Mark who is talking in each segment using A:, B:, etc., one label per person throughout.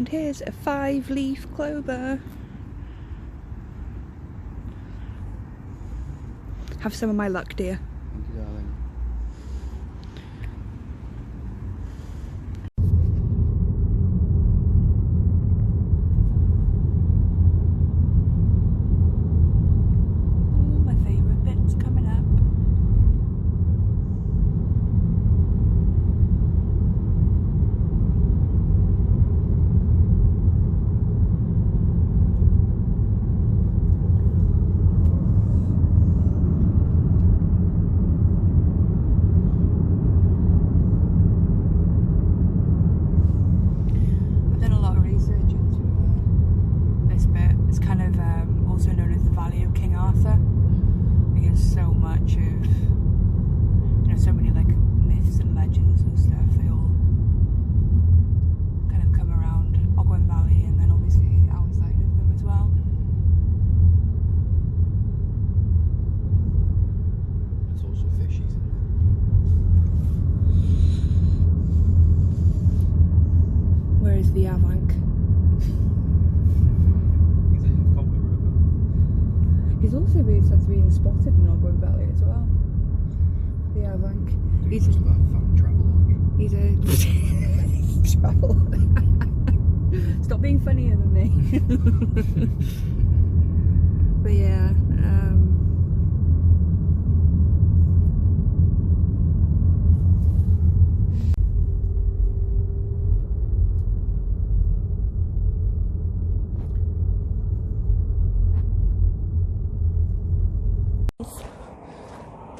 A: And here's a 5-leaf clover. Have some of my luck, dear.
B: Thank you, darling.
A: Oh, my favourite bit's coming up. Also known as the Valley of King Arthur, because so much of, so many like myths and legends and stuff, they all kind of come around Ogwen Valley, and then obviously our side of them as well.
B: There's also fishies in there.
A: Where is the Avank? He's also been said to be spotted in Ogwen Valley as well. The Avank.
B: He's just about found Travelodge.
A: He's a travel. Stop being funnier than me. But yeah,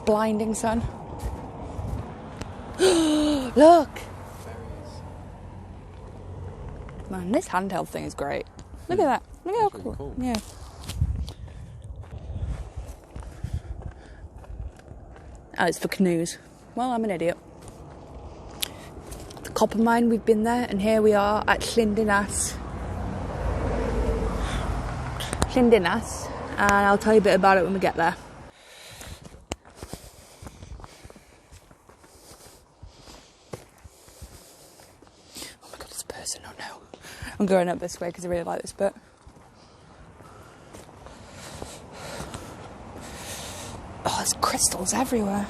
A: blinding sun. Look! Man, this handheld thing is great. Look at that. Look at how
B: That's
A: cool.
B: really cool.
A: Yeah. Oh, it's for canoes. Well, I'm an idiot. The copper mine, we've been there, and here we are at Llyn Dinas. Llyn Dinas, and I'll tell you a bit about it when we get there. Oh my god, it's a person, oh no. I'm going up this way because I really like this bit. Oh, there's crystals everywhere.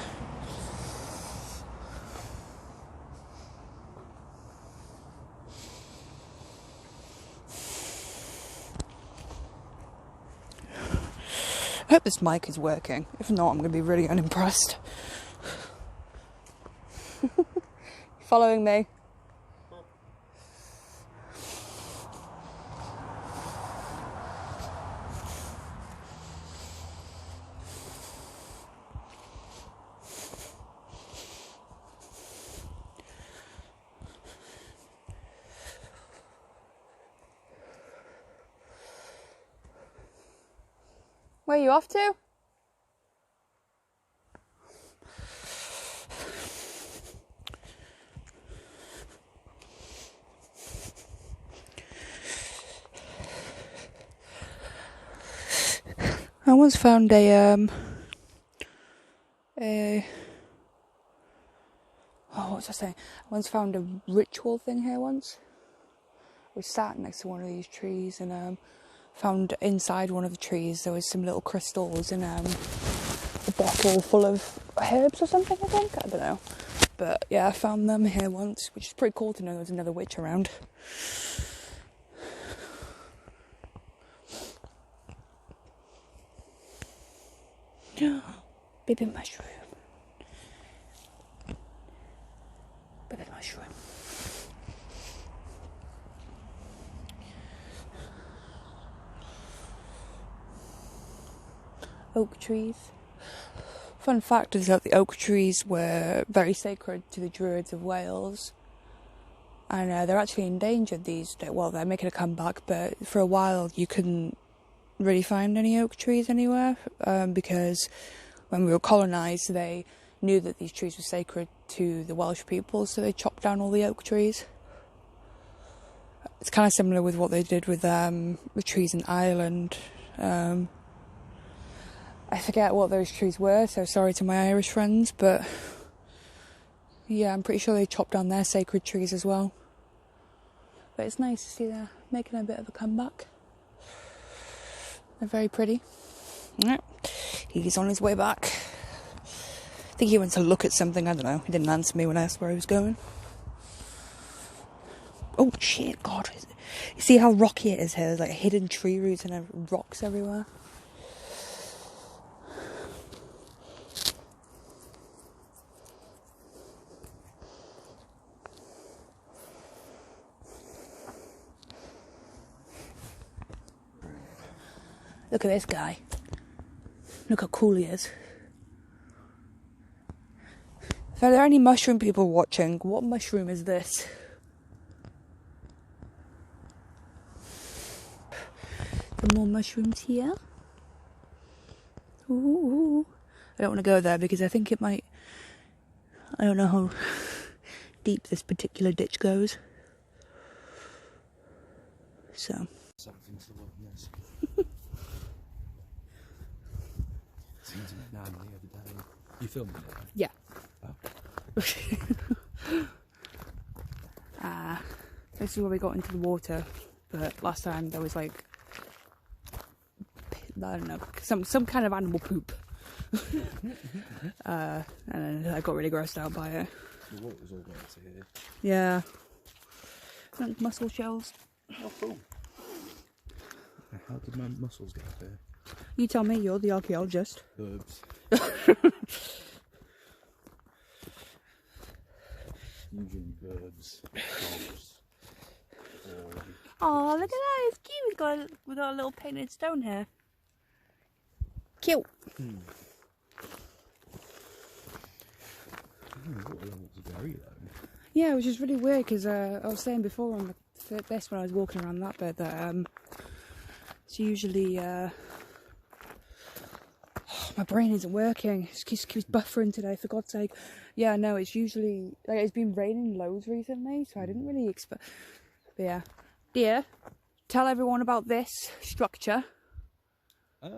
A: I hope this mic is working. If not, I'm going to be really unimpressed. Following me? Where are you off to? I once found what was I saying? I once found a ritual thing here once. We sat next to one of these trees and found inside one of the trees there was some little crystals in a bottle full of herbs or something, I think. I don't know. But yeah, I found them here once, which is pretty cool to know there's another witch around. Baby mushroom. Baby mushroom. Oak trees. Fun fact is that the oak trees were very sacred to the Druids of Wales, and they're actually endangered these days. Well, they're making a comeback, but for a while you couldn't really find any oak trees anywhere because when we were colonised they knew that these trees were sacred to the Welsh people, so they chopped down all the oak trees. It's kind of similar with what they did with the trees in Ireland. I forget what those trees were, so sorry to my Irish friends, but yeah, I'm pretty sure they chopped down their sacred trees as well. But it's nice to see they're making a bit of a comeback. They're very pretty. Right. He's on his way back. I think he went to look at something, I don't know. He didn't answer me when I asked where he was going. Oh shit, God. You see how rocky it is here? There's like hidden tree roots and rocks everywhere. Look at this guy. Look how cool he is. If there are any mushroom people watching, what mushroom is this? Some more mushrooms here. Ooh. I don't want to go there because I think it might... I don't know how deep this particular ditch goes. So...
B: Something to look at this. Seen some nan the other day. You filming it?
A: Yeah.
B: Oh.
A: This is where we got into the water, but last time there was like, I don't know, some kind of animal poop. And I got really grossed out by it.
B: The water's all going to here.
A: Yeah. And mussel shells.
B: Oh, cool. How did my mussels get up here?
A: You tell me, you're the archaeologist.
B: Herbs. Using herbs.
A: Oh, look at that, it's cute. We've got a little painted stone here. Cute.
B: Very low.
A: Yeah, which is really weird because I was saying before on this when I was walking around that bit that it's usually my brain isn't working. It keeps buffering today, for God's sake. Yeah, no, it's usually like it's been raining loads recently, so I didn't really expect. But yeah, dear, tell everyone about this structure.
B: I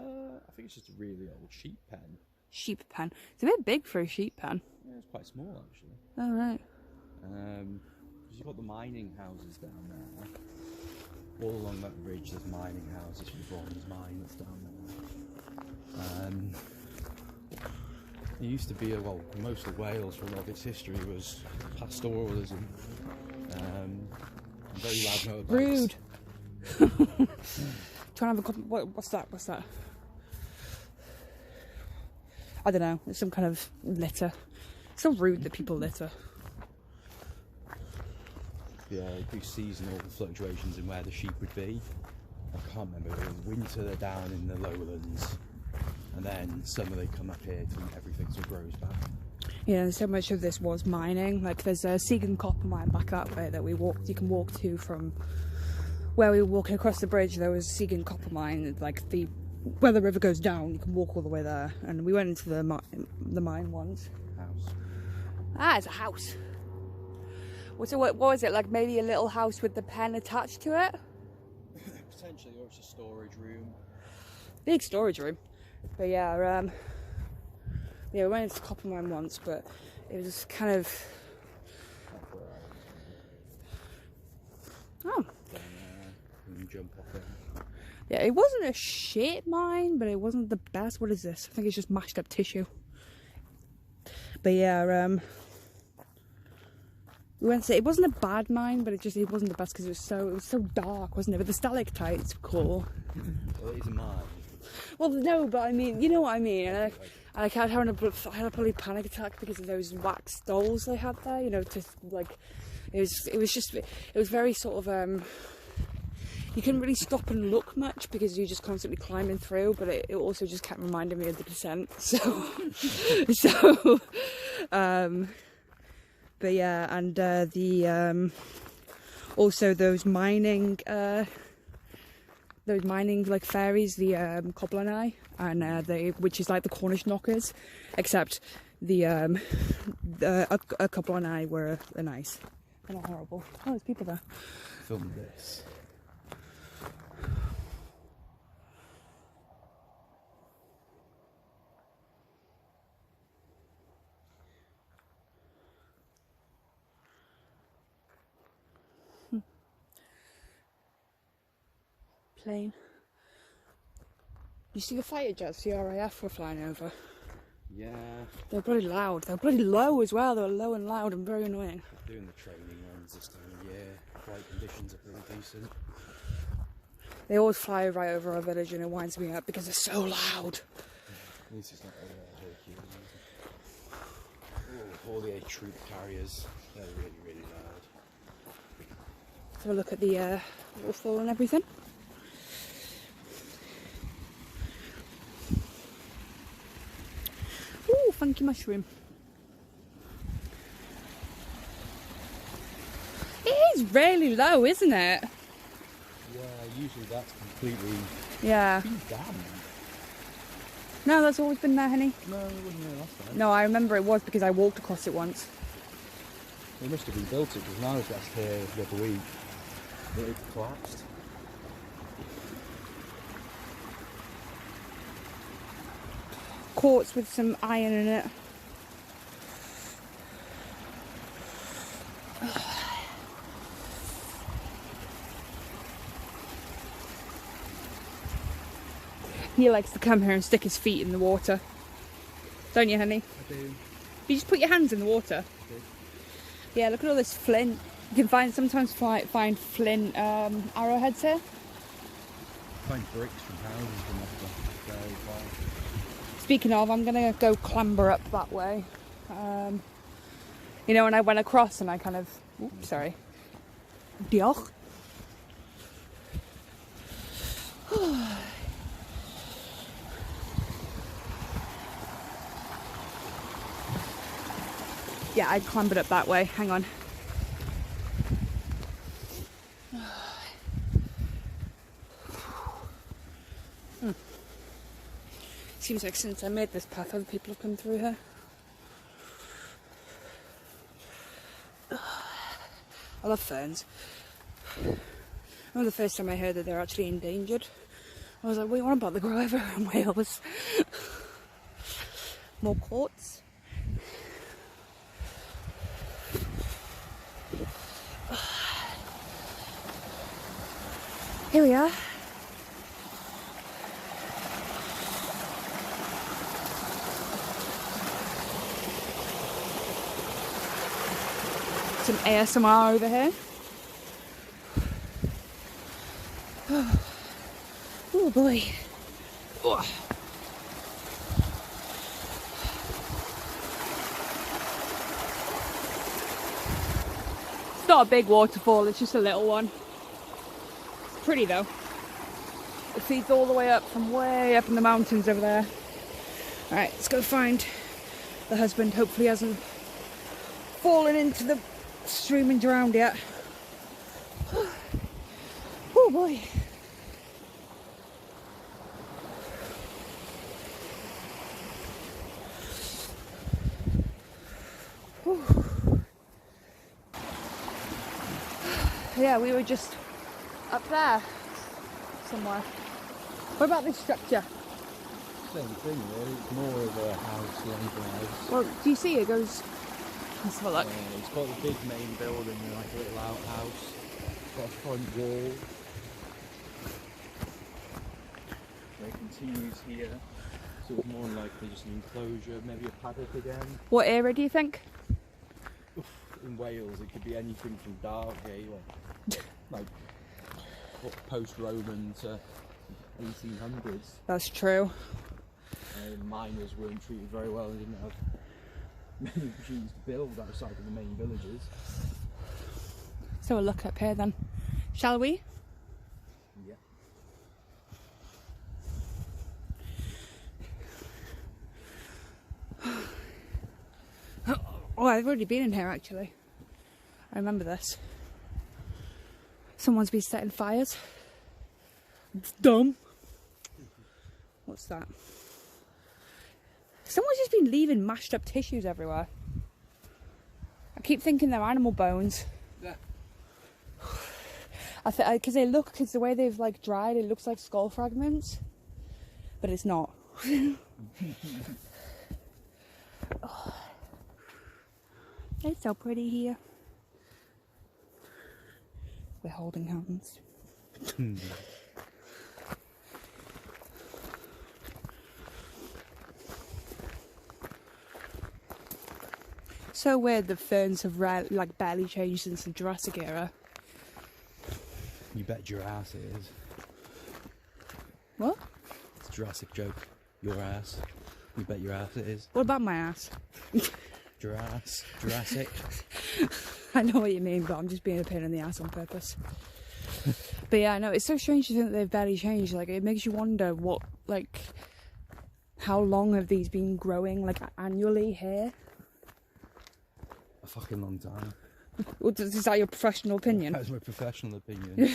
B: think it's just a really old sheep pen.
A: Sheep pen. It's a bit big for a sheep pen.
B: Yeah, it's quite small actually.
A: Oh right.
B: Because you've got the mining houses down there. All along that ridge there's mining houses from the bronze mine that's down there. It used to be, most of Wales for a lot of its history was pastoralism. Very loud motorbikes.
A: Rude. Trying to have a what's that? What's that? I don't know. It's some kind of litter. It's so rude that people litter.
B: Yeah, it'd be seasonal fluctuations in where the sheep would be. I can't remember. It was winter they're down in the lowlands, and then summer they come up here to everything sort of grows back.
A: Yeah, so much of this was mining. Like there's a Segan copper mine back that way that you can walk to from where we were walking across the bridge. There was a Segan copper mine, like where the river goes down. You can walk all the way there, and we went into the mine once.
B: House.
A: Ah, it's a house. So what was it, like maybe a little house with the pen attached to it?
B: Potentially, or it's a storage room.
A: Big storage room. But yeah, we went into the copper mine once, but it was kind of... Oh.
B: And you jump off it.
A: Yeah, it wasn't a shit mine, but it wasn't the best. What is this? I think it's just mashed up tissue. But yeah, we went to, it wasn't a bad mine, but it wasn't the best because it was so dark, wasn't it? But the stalactites were cool.
B: Well, it is a mine.
A: Well, no, but I mean, you know what I mean. And I had a bloody panic attack because of those wax dolls they had there. You know, just like it was very sort of you couldn't really stop and look much because you're just constantly climbing through. But it also just kept reminding me of the descent. So but yeah, and also those mining like fairies, the Cobblani, and which is like the Cornish knockers, except the Cobblani were nice. They're not horrible. Oh, there's people there.
B: Film this.
A: plane. You see the fighter jets the RAF were flying over?
B: Yeah.
A: They're bloody loud. They're bloody low as well. They're low and loud and very annoying.
B: Doing the training runs this time of year. Flight conditions are pretty decent.
A: They always fly right over our village and it winds me up because they're so loud.
B: At least it's not Hercules. Oh, all the 8 troop carriers. They're really, really loud.
A: Let's have a look at the waterfall and everything. Ooh, funky mushroom. It is really low, isn't it?
B: Yeah, usually that's completely
A: Yeah.
B: damn.
A: No, that's always been there, honey.
B: No, it wasn't there last time.
A: No, I remember it was because I walked across it once.
B: They must have rebuilt it because now it's last here the other week. It collapsed.
A: Quartz with some iron in it. He likes to come here and stick his feet in the water. Don't you, honey?
B: I do.
A: You just put your hands in the water.
B: I do.
A: Yeah, look at all this flint. You can sometimes find flint arrowheads here.
B: Find bricks from houses from after very far.
A: Speaking of, I'm gonna go clamber up that way. You know, when I went across and I kind of, oops, sorry. Diolch. Yeah, I clambered up that way. Hang on. Seems like since I made this path, other people have come through here. I love ferns. I remember the first time I heard that they're actually endangered. I was like, wait, what about the grow everywhere in Wales? More quartz. Here we are. Some ASMR over here. Oh boy. Oh. It's not a big waterfall, it's just a little one. It's pretty though. It feeds all the way up from way up in the mountains over there. Alright, let's go find the husband. Hopefully he hasn't fallen into the stream and drowned yet. Oh boy. Yeah, we were just up there somewhere. What about this structure?
B: Same thing, really. It's more of a house than anything else.
A: Well, do you see it goes? Let's have a look.
B: It's got the big main building and like a little outhouse. It's got a front wall. It continues here. So it's more likely just an enclosure, maybe a paddock again.
A: What era do you think?
B: In Wales, it could be anything from Derby, like post-Roman to 1800s.
A: That's true.
B: Miners weren't treated very well and didn't have many opportunities to build outside of the main villages.
A: So a look up here then, shall we?
B: Yeah.
A: Oh, I've already been in here actually. I remember this. Someone's been setting fires. It's dumb. What's that? Someone's just been leaving mashed up tissues everywhere. I keep thinking they're animal bones.
B: Yeah.
A: Because because the way they've like dried, it looks like skull fragments, but it's not. Oh. It's so pretty here. We're holding hands. So weird that ferns have barely changed since the Jurassic era.
B: You bet your ass it is.
A: What?
B: It's a Jurassic joke. Your ass. You bet your ass it is.
A: What about my ass?
B: Jurassic.
A: I know what you mean, but I'm just being a pain in the ass on purpose. But yeah, no, it's so strange to think that they've barely changed. Like, it makes you wonder what, like, how long have these been growing, like, annually here?
B: A fucking long time.
A: Well, is that your professional opinion?
B: That's my professional opinion.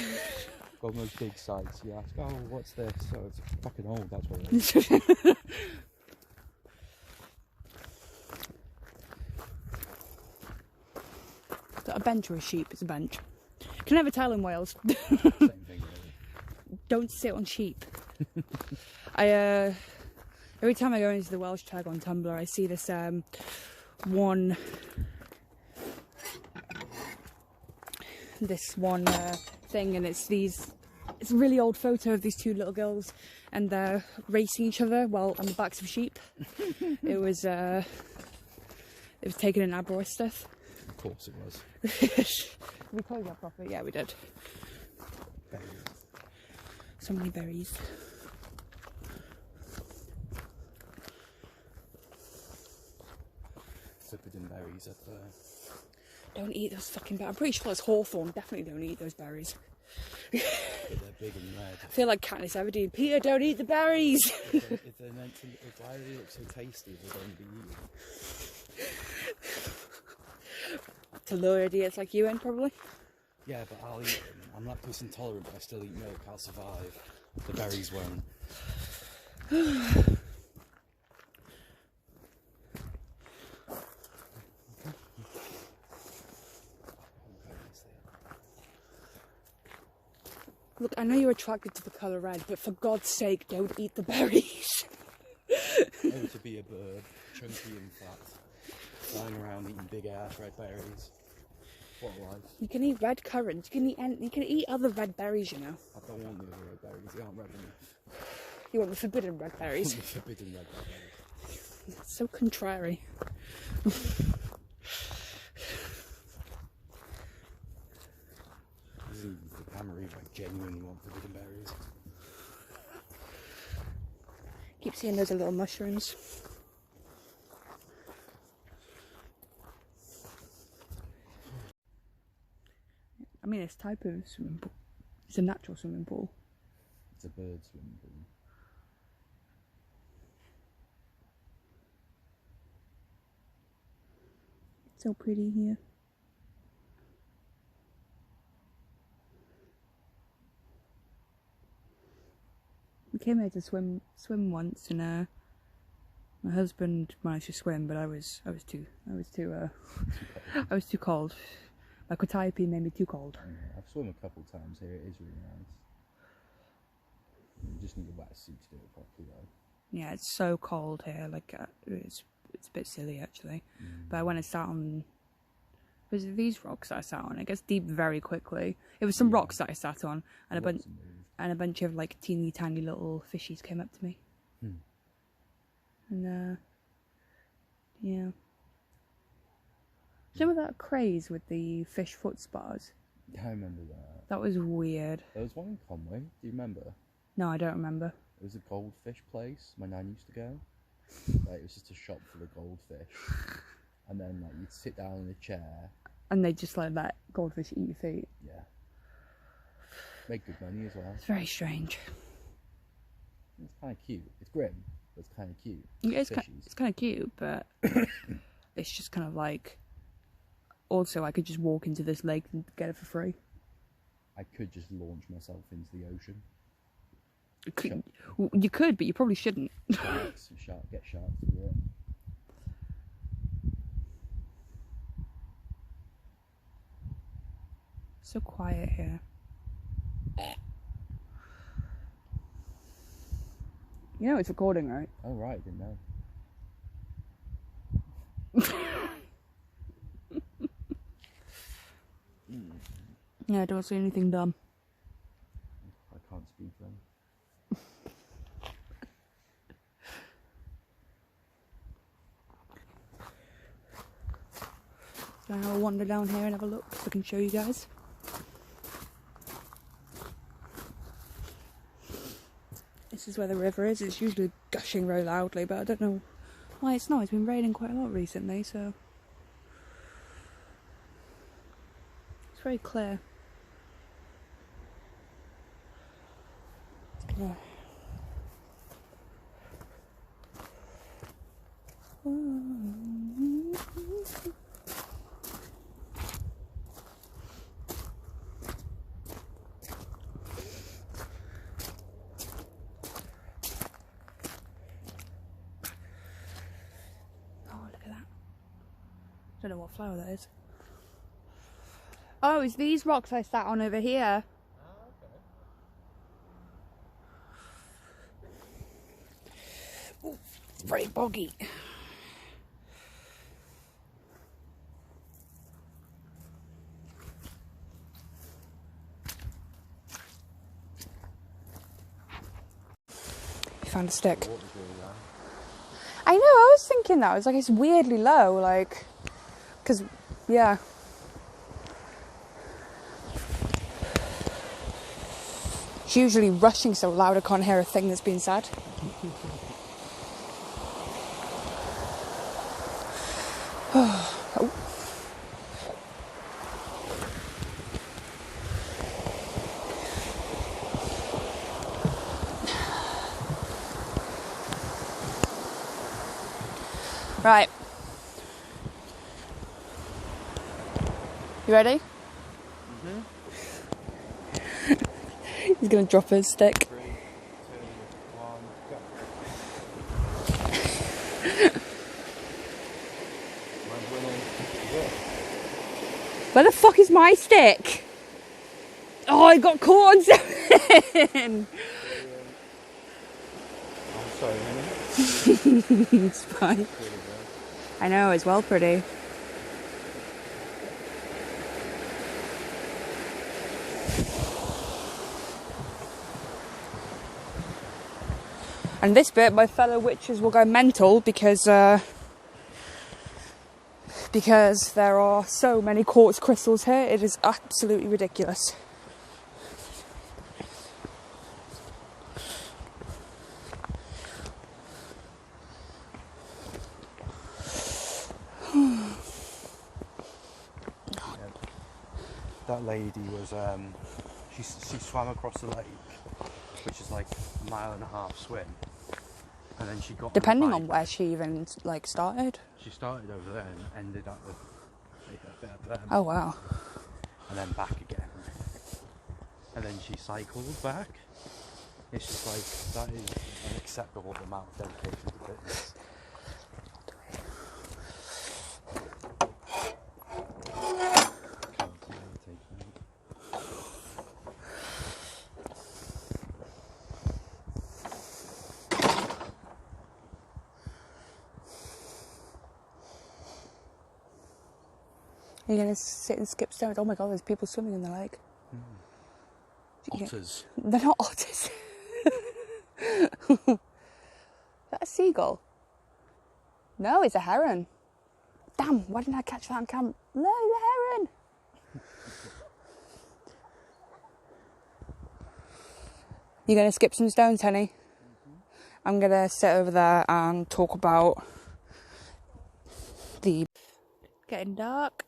B: Go on those big sites, you ask, oh, what's this? Oh, it's fucking old, that's what it is.
A: Is that a bench or a sheep? It's a bench. Can never tell in Wales.
B: Same thing, really.
A: Don't sit on sheep. Every time I go into the Welsh tag on Tumblr, I see this one thing, and it's a really old photo of these two little girls, and they're racing each other while on the backs of sheep. It was taken in Aberystwyth.
B: Of course it was.
A: We closed that properly. Yeah, we did.
B: Berries.
A: So many berries.
B: Sipping berries up there.
A: Don't eat those fucking berries. I'm pretty sure it's hawthorn. Definitely don't eat those berries.
B: But they're big and red.
A: I feel like Katniss Everdeen. Peter, don't eat the berries.
B: If they're meant to, why do they look so tasty if they're going to be eaten?
A: To lure idiots like you in, probably.
B: Yeah, but I'll eat them. I'm lactose intolerant, but I still eat milk. I'll survive. The berries won't.
A: Look, I know you're attracted to the colour red, but for God's sake, don't eat the berries.
B: Known to be a bird, chunky and fat, flying around eating big ass red berries. What a life.
A: You can eat red currants. You can eat other red berries, you know.
B: I don't want the other red berries. They aren't red enough.
A: You want the forbidden red berries.
B: The forbidden red berries.
A: It's so contrary.
B: This isn't for the camera either. I genuinely want forbidden berries.
A: Keep seeing those little mushrooms. I mean, it's a type of swimming pool. It's a natural swimming pool.
B: It's a bird swimming pool.
A: It's so pretty here. We came here to swim once, and my husband managed to swim, but I was too cold. My Kotaipee made me too cold.
B: Yeah, I've swum a couple times here. It is really nice. You just need a wetsuit to do it properly, though.
A: Yeah, it's so cold here. Like it's a bit silly actually. But when I sat on, was it these rocks that I sat on? It gets deep very quickly. It was some rocks that I sat on, and a bunch of like teeny tiny little fishies came up to me. And yeah. Do you remember that craze with the fish foot spas?
B: I remember that.
A: That was weird.
B: There was one in Conway. Do you remember?
A: No, I don't remember.
B: It was a goldfish place. My nan used to go. Like, it was just a shop for the goldfish. And then like you'd sit down in a chair.
A: And they just like let goldfish eat your feet.
B: Yeah. Make good money as well.
A: It's very strange.
B: It's kind of cute. It's grim, but it's kind of cute.
A: Yeah, it's kind of cute, but it's just kind of like. Also, I could just walk into this lake and get it for free.
B: I could just launch myself into the ocean.
A: You could, but you probably shouldn't.
B: Get sharks to do it.
A: So quiet here. You know it's recording, right?
B: Oh right, didn't know.
A: Yeah, I don't see anything dumb.
B: I can't speak then.
A: So I'll wander down here and have a look so I can show you guys. This is where the river is. It's usually gushing very loudly, but I don't know why it's not. It's been raining quite a lot recently, so it's very clear. Yeah. Don't know what flower that is. Oh, it's these rocks I sat on over here.
B: Oh, okay.
A: Ooh, very boggy. You found a stick. I know, I was thinking that. It's like it's weirdly low, like, because, yeah. It's usually rushing so loud I can't hear a thing that's being said. Oh. Right. You ready? Mm-hmm. He's gonna drop his stick.
B: 3, 2, 1, go.
A: Where the fuck is my stick? Oh, I got caught on something.
B: I'm sorry, honey.
A: It's fine. I know, it's well pretty. And this bit, my fellow witches will go mental because there are so many quartz crystals here. It is absolutely ridiculous.
B: That lady was, she swam across the lake, which is like a 1.5 mile swim, and then she got
A: Depending
B: on
A: on where she even like started.
B: She started over there and ended up with
A: Oh wow.
B: and then back again, and then she cycled back. It's just like, that is unacceptable, the amount of dedication to fitness.
A: Are you going to sit and skip stones? Oh my god, there's people swimming in the lake.
B: Otters.
A: They're not otters. Is that a seagull? No, it's a heron. Damn, why didn't I catch that on camera? No, it's a heron. You going to skip some stones, honey? I'm going to sit over there and talk about the... Getting dark.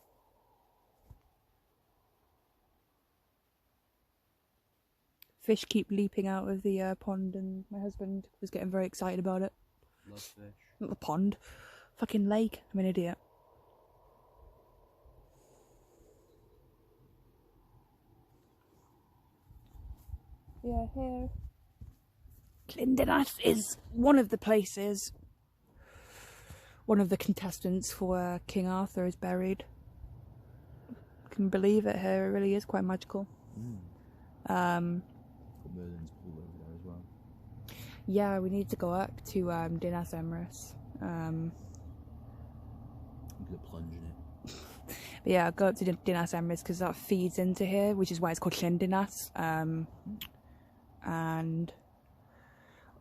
A: Fish keep leaping out of the pond, and my husband was getting very excited about it.
B: Love fish.
A: Not the pond. Fucking lake. I'm an idiot. Yeah, here. Llyn Dinas is one of the places, one of the contestants for where King Arthur is buried. Can believe it here, it really is quite magical.
B: Merlin's pool over there as well.
A: Yeah, we need to go up to Dinas Emrys.
B: You could plunge in it.
A: But yeah, go up to Dinas Emrys because that feeds into here, which is why it's called Llyn Dinas. And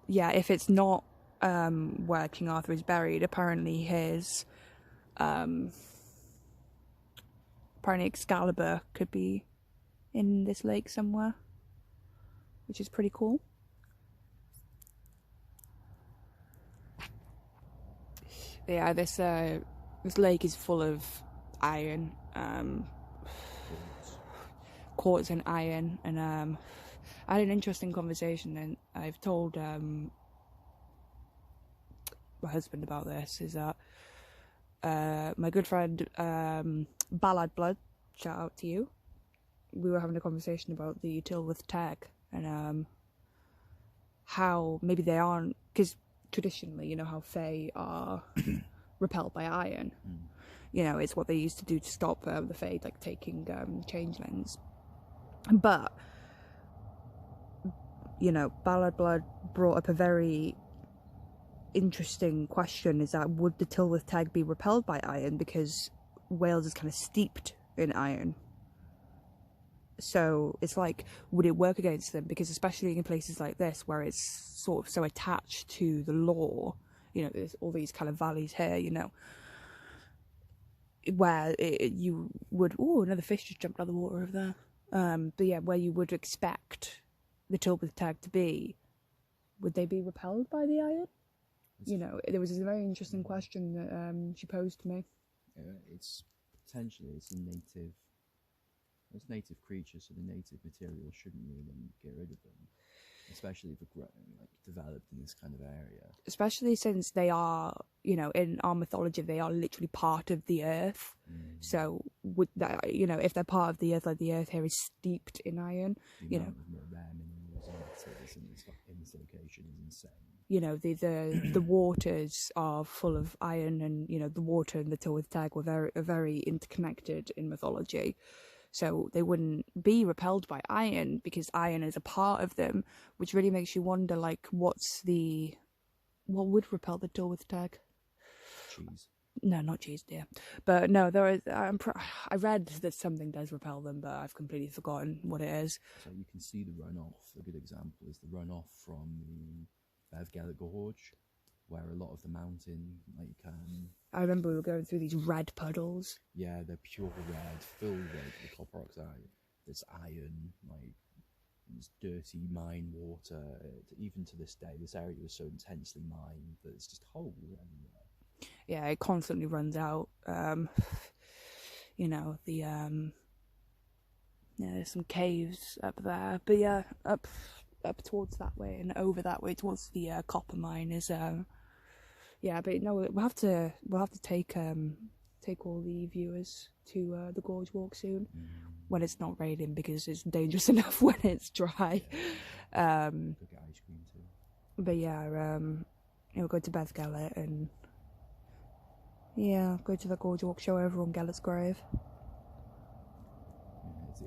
A: yeah, if it's not where King Arthur is buried, apparently his apparently Excalibur could be in this lake somewhere, which is pretty cool. Yeah, this lake is full of iron, quartz and iron, and I had an interesting conversation, and I've told my husband about this, is that my good friend Ballad Blood, shout out to you, we were having a conversation about the Tilworth tag, and how maybe they aren't, because traditionally, you know how Fae are repelled by iron. You know, it's what they used to do to stop the Fae like taking changelings. But you know, Ballad Blood brought up a very interesting question: is that would the Tilworth tag be repelled by iron, because Wales is kind of steeped in iron? So it's like, would it work against them? Because especially in places like this, where it's sort of so attached to the law, you know, there's all these kind of valleys here, you know, where you would, oh, another fish just jumped out of the water over there. But yeah, where you would expect the Tilworth tag to be, would they be repelled by the iron? You know, there was a very interesting question that she posed to me.
B: It's potentially, it's native creatures, so the native material shouldn't really get rid of them, especially if they're like developed in this kind of area. Especially
A: since they are, you know, in our mythology, they are literally part of the earth. So would that, you know, if they're part of the earth, like the earth here is steeped in iron, you know,
B: more rare minerals and metals in this location is insane.
A: You know, the waters are full of iron, and you know, the water and the Tilworth tag are very interconnected in mythology. So they wouldn't be repelled by iron, because iron is a part of them, which really makes you wonder, like, what would repel the Tilworth tag?
B: Cheese.
A: No, not cheese, dear. But no, there is. I read that something does repel them, but I've completely forgotten what it is.
B: So you can see the runoff. A good example is the runoff from the Bev Gorge, where a lot of the mountain, like
A: I remember we were going through these red puddles.
B: Yeah, they're pure red, filled with copper oxide. There's iron, like there's dirty mine water. Even to this day, this area was so intensely mined that it's just holes everywhere.
A: Yeah, it constantly runs out. You know, yeah, there's some caves up there, but yeah, up towards that way and over that way towards the copper mine is yeah, but no, we'll have to take all the viewers to the gorge walk soon, when it's not raining, because it's dangerous enough when it's dry.
B: Go get ice cream too.
A: But yeah, we'll go to Beth Gellet and yeah, go to the gorge walk, show everyone Gellet's grave.
B: Yeah,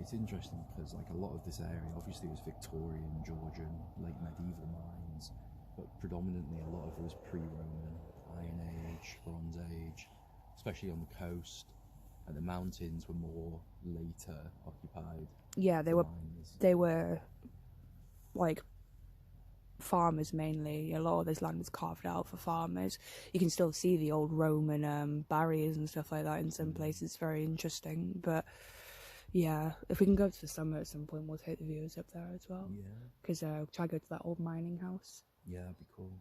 B: it's interesting because like a lot of this area obviously was Victorian, Georgian, late medieval mines, but predominantly a lot of it was pre-Roman, Iron Age, Bronze Age, especially on the coast, and the mountains were more later occupied.
A: Yeah, they were like farmers mainly. A lot of this land was carved out for farmers. You can still see the old Roman barriers and stuff like that in some places. It's very interesting. But yeah, if we can go to the summit at some point, we'll take the viewers up there as well. Yeah, because try to go to that old mining house.
B: Yeah, that'd be cool.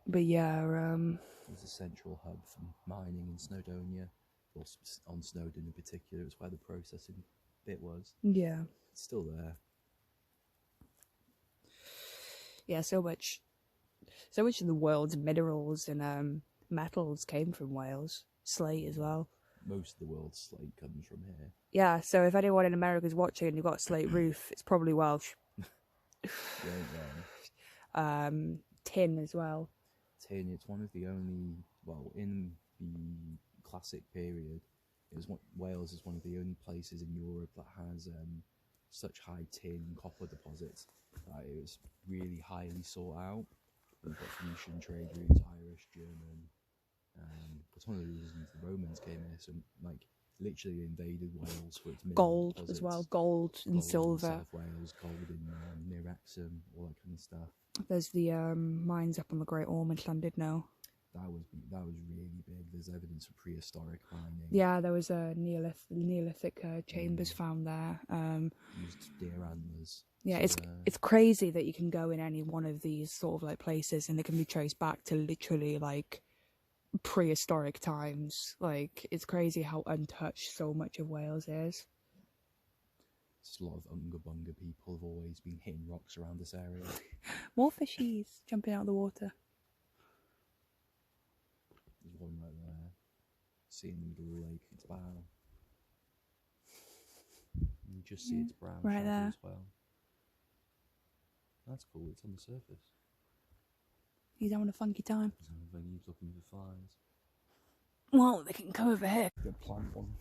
A: But yeah,
B: there's a central hub for mining in Snowdonia, or on Snowdon in particular. It was where the processing bit was.
A: Yeah,
B: it's still there.
A: Yeah, so much of the world's minerals and metals came from Wales. Slate as well.
B: Most of the world's slate comes from here.
A: Yeah, so if anyone in America's watching and you've got a slate roof, it's probably Welsh. Tin as well.
B: Tin, it's one of the only, well, in the classic period, Wales is one of the only places in Europe that has such high tin and copper deposits. It was really highly sought out. We've got Phoenician trade routes, Irish, German. It's one of the reasons the Romans came here. So, like, literally invaded Wales for its mineral
A: gold
B: deposits.
A: As well, gold and silver.
B: In South Wales, gold in near Wrexham, all that kind of stuff.
A: There's the mines up on the Great Ormond Llandudno.
B: That was really big. There's evidence of prehistoric mining.
A: Yeah, there was a Neolithic chambers found there.
B: Used deer antlers.
A: Yeah,
B: So,
A: it's crazy that you can go in any one of these sort of like places and they can be traced back to literally like prehistoric times. Like, it's crazy how untouched so much of Wales is.
B: just a lot of Unga Bunga people have always been hitting rocks around this area.
A: More fishies jumping out of the water.
B: There's one right there. See in the middle of the lake, its bow. You just see its brown
A: right
B: shadow
A: there.
B: as well. That's cool, it's on the surface.
A: He's having a funky time.
B: Then he's looking for flies.
A: Well, they can come over here.
B: Go plant one.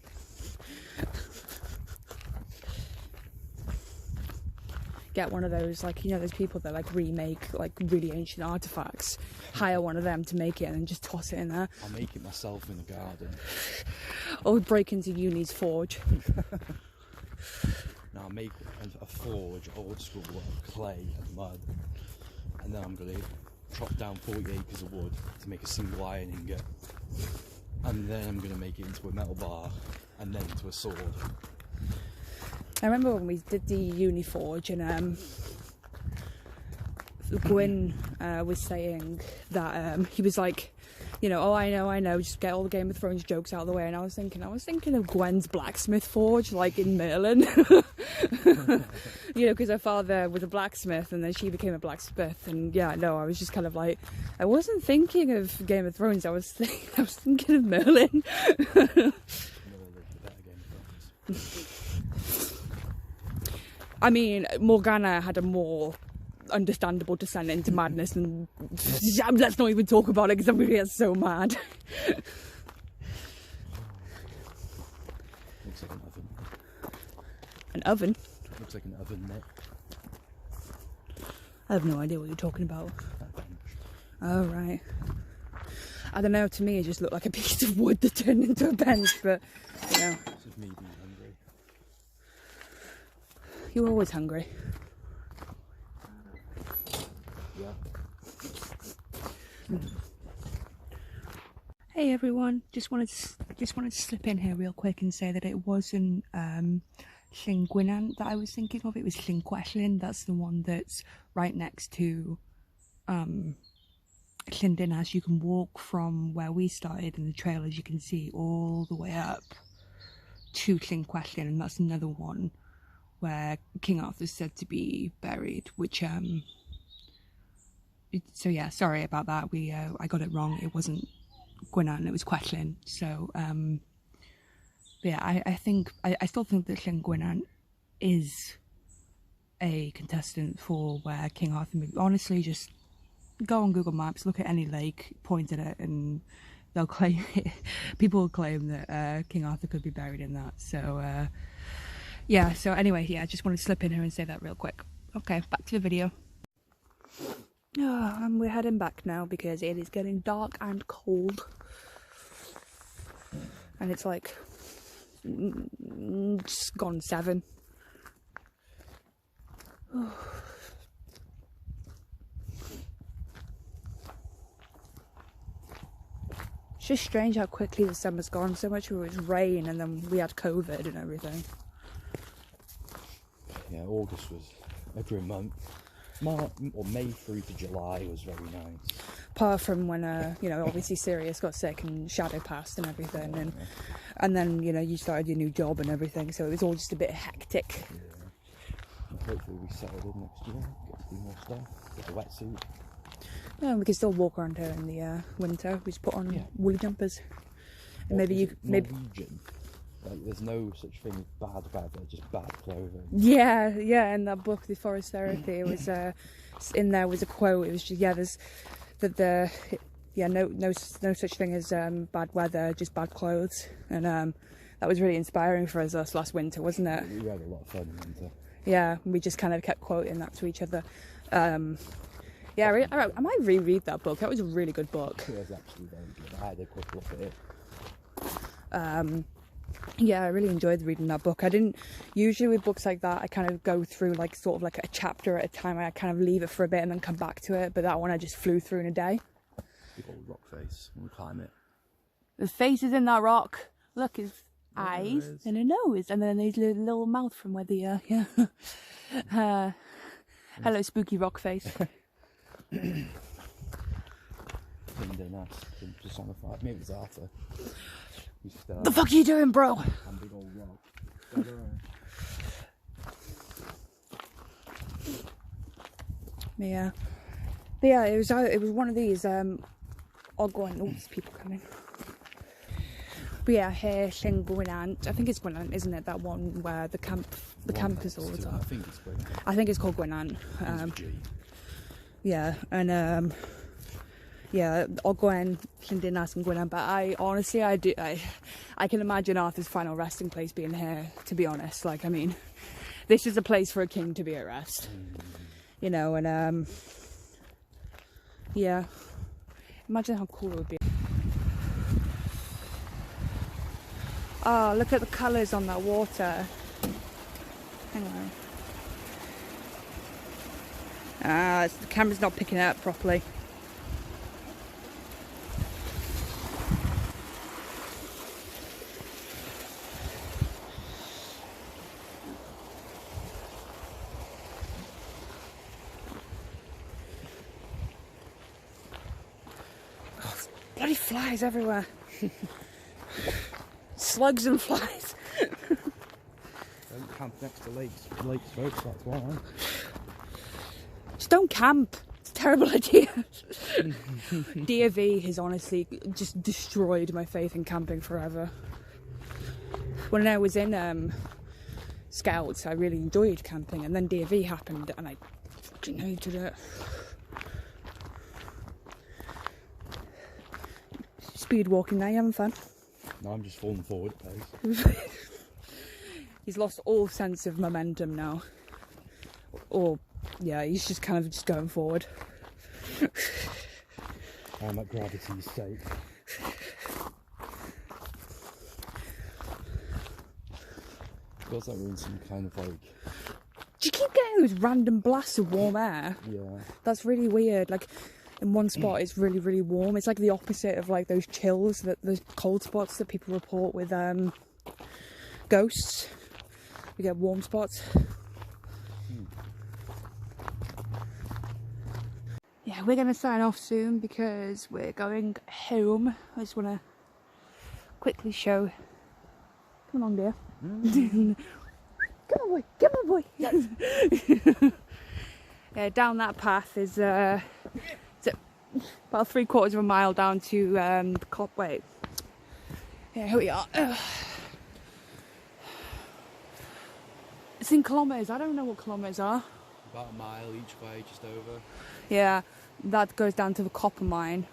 A: Get one of those, like, you know, those people that like remake like really ancient artifacts. Hire one of them to make it and then just toss it in there.
B: I'll make it myself in the garden.
A: Or break into Uni's forge.
B: Now I'll make a forge, old school, of clay and mud. And then I'm going to chop down 40 acres of wood to make a single iron ingot. And then I'm going to make it into a metal bar and then into a sword.
A: I remember when we did the Uni forge and Gwyn was saying that he was like, you know, oh, I know, just get all the Game of Thrones jokes out of the way. And I was thinking of Gwen's blacksmith forge, like in Merlin. You know, because her father was a blacksmith and then she became a blacksmith. And yeah, no, I was just kind of like, I wasn't thinking of Game of Thrones, I was thinking of Merlin. I mean, Morgana had a more understandable descent into madness, and let's not even talk about it because everybody gets so mad.
B: Looks like an oven.
A: An oven?
B: Looks like an oven mitt.
A: I have no idea what you're talking about.
B: That bench.
A: Oh, right. I don't know, to me it just looked like a piece of wood that turned into a bench, but, you know.
B: This is me being hungry.
A: You're always hungry.
B: Yeah.
A: Hey everyone, just wanted to slip in here real quick and say that it wasn't Llyn Dinas that I was thinking of. It was Llyn. That's the one that's right next to Llyn Dinas. You can walk from where we started in the trail, as you can see, all the way up to Llyn, and that's another one where King Arthur's said to be buried, which so yeah, sorry about that. I got it wrong. It wasn't Gwynan, it was Llyn. So but yeah, I still think that Llyn Gwynan is a contestant for where King Arthur moved. Honestly, just go on Google Maps, look at any lake, point at it, and they'll claim it. People will claim that King Arthur could be buried in that. So yeah, so anyway, yeah, I just wanted to slip in here and say that real quick. Okay, back to the video. Oh, and we're heading back now because it is getting dark and cold. And it's like, it's gone 7. It's just strange how quickly the summer's gone. So much of it was rain and then we had COVID and everything.
B: Yeah, August was a grim month. May through to July was very nice.
A: Apart from when, you know, obviously Sirius got sick and Shadow passed and everything, and then, you know, you started your new job and everything, so it was all just a bit hectic.
B: Yeah. And hopefully we settled in next year, get to do more stuff, get the wetsuit.
A: Yeah, we can still walk around here in the winter. We just put on woolly jumpers. And maybe
B: Norwegian. Like, there's no such thing as bad weather, just bad clothing.
A: Yeah, in that book, The Forest Therapy, it was in there was a quote. It was just no such thing as bad weather, just bad clothes, and that was really inspiring for us last winter, wasn't it?
B: We had a lot of fun in winter.
A: Yeah, we just kind of kept quoting that to each other. Yeah, I might reread that book. That was a really good book.
B: It was actually very good. I had a quick look at it.
A: Yeah, I really enjoyed reading that book. I didn't usually with books like that. I kind of go through like sort of like a chapter at a time. I kind of leave it for a bit and then come back to it. But that one I just flew through in a day.
B: Big old rock face. We'll climb it.
A: The face is in that rock. Look, his
B: There
A: eyes
B: it is.
A: and a nose, and then his little mouth from where the yeah. Hello, spooky rock face.
B: Llyn Dinas, just on the fire. Maybe it's Arthur. He's
A: The fuck are you doing, bro?
B: and big old rock.
A: Yeah. But yeah, it was one of these I'll go on. Oh, there's people coming. But yeah, here Llyn Dinas. I think it's Dinas, isn't it? That one where the camp is all the time.
B: I think it's Dinas.
A: I think it's called Dinas. Yeah, and yeah, I'll go in Llyn Dinas and Dinas. But I honestly, I can imagine Arthur's final resting place being here. To be honest, like, I mean, this is a place for a king to be at rest. You know, and yeah, imagine how cool it would be. Oh, look at the colours on that water. Hang on. The camera's not picking it up properly. Oh, bloody flies everywhere. Slugs and flies.
B: Don't camp next to lakes, folks, that's why.
A: Just don't camp. It's a terrible idea. DV has honestly just destroyed my faith in camping forever. When I was in Scouts, I really enjoyed camping, and then DV happened and I fucking hated it. Speed walking now, you having fun?
B: No, I'm just falling forward, pace.
A: He's lost all sense of momentum now. Or, yeah, he's just kind of just going forward.
B: I'm at gravity's sake. Feels like we're in some kind of like...
A: Do you keep getting those random blasts of warm air?
B: Yeah.
A: That's really weird. Like, in one spot it's really, really warm. It's like the opposite of like those chills, those cold spots that people report with ghosts. We get warm spots. Yeah, we're going to sign off soon because we're going home. I just want to quickly show. Come along, dear. Come on, boy. Come on, boy. Yeah, down that path is it's about 3/4 of a mile down to the cop. Wait. Yeah, here we are. It's in kilometres. I don't know what kilometres are.
B: About a mile each way, just over.
A: Yeah, that goes down to the copper mine.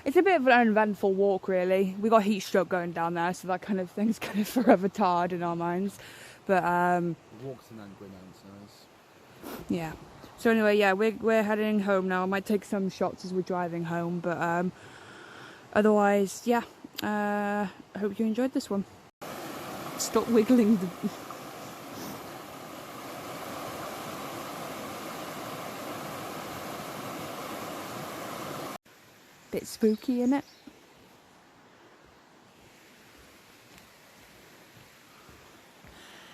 A: It's a bit of an uneventful walk, really. We got heat stroke going down there, so that kind of thing's kind of forever tarred in our minds. But
B: Walks and then nice.
A: yeah. So anyway, yeah, we're heading home now. I might take some shots as we're driving home, but otherwise, yeah. I hope you enjoyed this one. Stop wiggling the... Bit spooky, innit?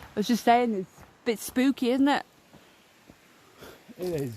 A: I was just saying, it's a bit spooky, isn't it?
B: It is.